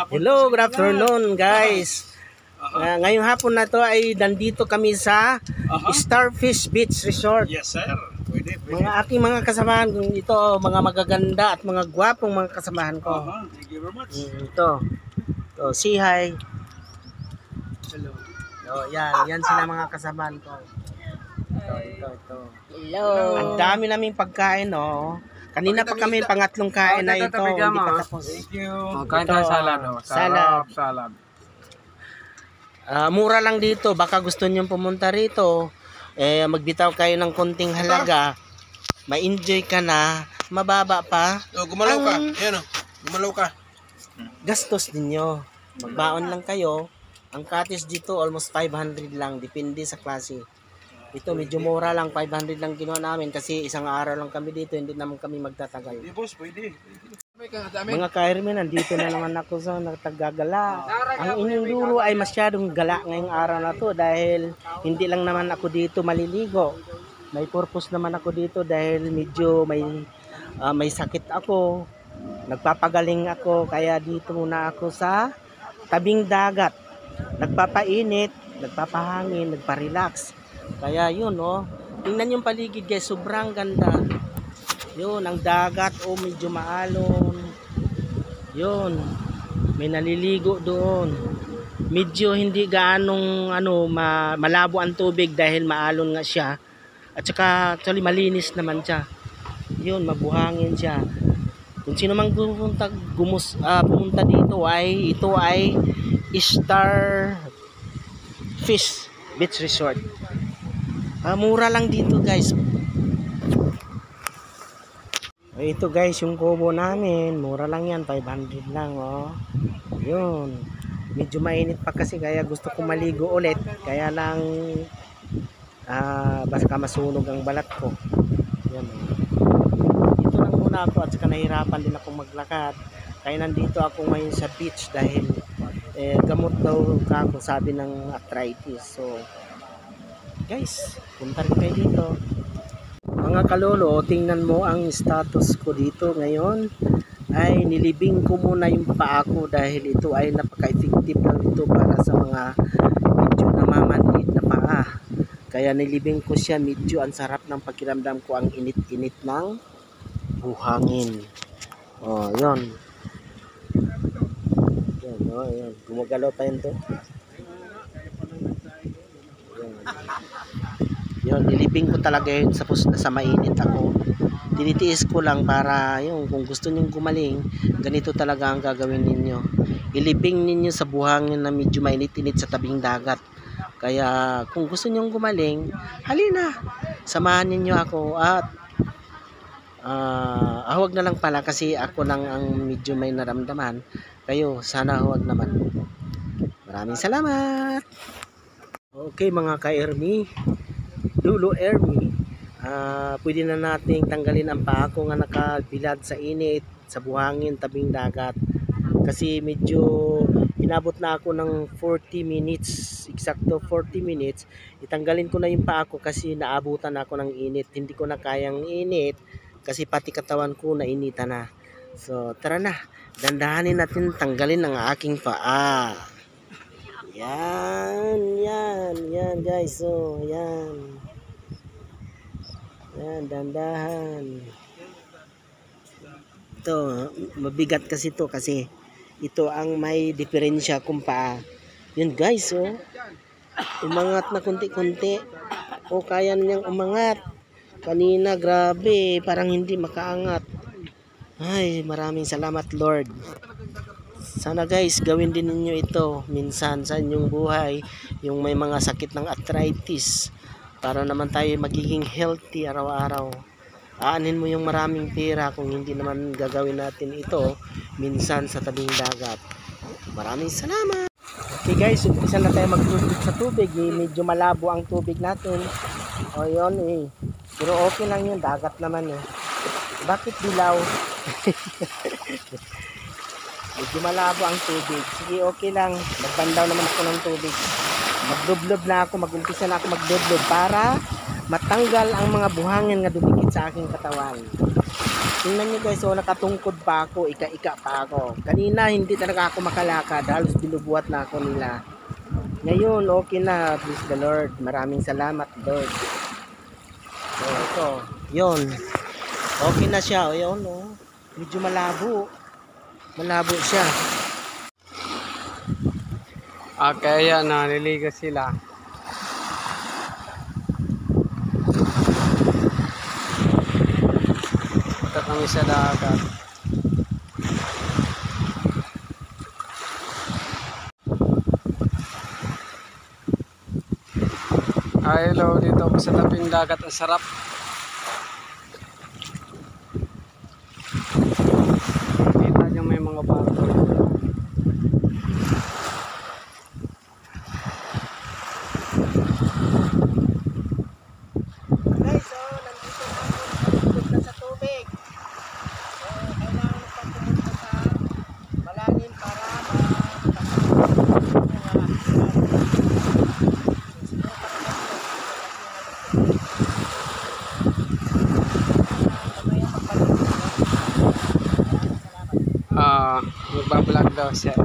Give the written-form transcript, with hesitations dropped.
Hello, good afternoon guys. Ngayong hapon na to ay nandito kami sa Starfish Beach Resort. Yes sir, pwede. Mga aking mga kasamahan ito, mga magaganda at mga gwapong mga kasamahan ko. Thank you very much. Ito, say hi. Hello. Yan sila mga kasamahan ko. Ito. Hello. Ang dami naming pagkain, no. Kanina pa kami pangatlong kain na ito, hindi pa tapos. Thank you. Kain tayo salad. Salad. Mura lang dito, baka gusto niyo pumunta rito, magbitaw kayo ng konting halaga, ma-enjoy ka na, mababa pa. Gumalaw ka. Ayan o, gumalaw ka. Gastos ninyo. Magbaon lang kayo. Ang cottage dito almost 500 lang, depende sa klase. Ito medyo mura lang, 500 lang kinuha namin kasi isang araw lang kami dito, hindi naman kami magtatagal. Hindi boss, pwede. Mga kairmen, nandito na naman ako sa nagtagagala. Ang inyong duro ay masyadong gala ngayong araw na to dahil hindi lang naman ako dito maliligo. May purpose naman ako dito dahil medyo may sakit ako. Nagpapagaling ako kaya dito muna ako sa tabing dagat. Nagpapainit, nagpapahangin, nagpa-relax. Kaya yun, tingnan yung paligid guys, sobrang ganda. Yun, ang dagat, medyo maalon. Yun, may naliligo doon. Medyo hindi gaanong malabo ang tubig dahil maalon nga siya. At saka actually malinis naman siya. Yun, mabuhangin siya. Kung sino mang pumunta dito ito ay Starfish Beach Resort. Mura lang dito guys. Ito guys yung kubo namin, mura lang yan, 500 lang Yun. Medyo mainit pa kasi kaya gusto ko maligo ulit. Kaya lang basta masunog ang balat ko. Yan. Dito lang muna ako at saka nahirapan din akong maglakad. Kaya nandito ako ngayon sa beach dahil gamot daw ako sabi ng arthritis. So guys, punta rin kayo dito. Mga kalolo, tingnan mo ang status ko dito ngayon. Ay nilibing ko muna yung paa ko dahil ito ay napaka-effective lang ito para sa mga medyo namamanhid na paa. Kaya nilibing ko siya, medyo ang sarap ng pakiramdam ko, ang init-init ng buhangin. Yun. Yan. Gumagalaw pa yun to. Yun, nilibing ko talaga yun sa mainit ako. Tinitiis ko lang para yung kung gusto niyo gumaling, ganito talaga ang gagawin ninyo. Ilibing ninyo sa buhangin na medyo mainit-init sa tabing dagat. Kaya kung gusto niyo gumaling, halina, samahan niyo ako at huwag na lang pala kasi ako lang ang medyo may naramdaman. Kayo, sana huwag naman. Maraming salamat. Okay mga ka-Ermi, Lulu Ermi, pwede na nating tanggalin ang paa ko nga nakabilad sa init, sa buhangin, tabing dagat. Kasi medyo inabot na ako ng 40 minutes, eksakto 40 minutes. Itanggalin ko na yung paa ko kasi naabutan ako ng init. Hindi ko na kayang init kasi pati katawan ko nainitan na. So tara na, dandahanin natin tanggalin ang aking paa. Yan guys, yan, dandahan. Ito, mabigat kasi ito kasi ito ang may diferensya kung paa. Yun guys, umangat na kunti-kunti. Kaya niyang umangat. Kanina, grabe, parang hindi makaangat. Ay, maraming salamat Lord. Sana guys, gawin din ninyo ito minsan sa inyong buhay, yung may mga sakit ng arthritis, para naman tayo magiging healthy araw-araw. Aanin mo yung maraming pera kung hindi naman gagawin natin ito minsan sa tabing dagat. Maraming salamat. Okay guys, umpisa na tayo magtubig sa tubig. Medyo malabo ang tubig natin. Yun pero okay lang yun, dagat naman Bakit dilaw? Medyo malabo ang tubig. Sige, okay lang. Magbandaw naman ako ng tubig. Magdublob na ako. Mag-umpisa na ako magdublob para matanggal ang mga buhangin nga dumikit sa aking katawan. Tingnan nyo guys, so nakatungkod pa ako, ika-ika pa ako. Kanina hindi talaga ako makalakad, halos binubuhat na ako nila. Ngayon okay na, praise the Lord. Maraming salamat Lord. So ito, yun. Okay na siya, yun oh. Medyo malabo. Malabo siya. Kaya naliligo sila. Punta kami sa dagat. Hello, dito ako sa tabing dagat. Ang sarap. Kita nyo may mga barko. Guys, so nandito na ako, nandito na sa tubig. So kailangan mo pang pumunta sa malalim para Magbablog daw siya.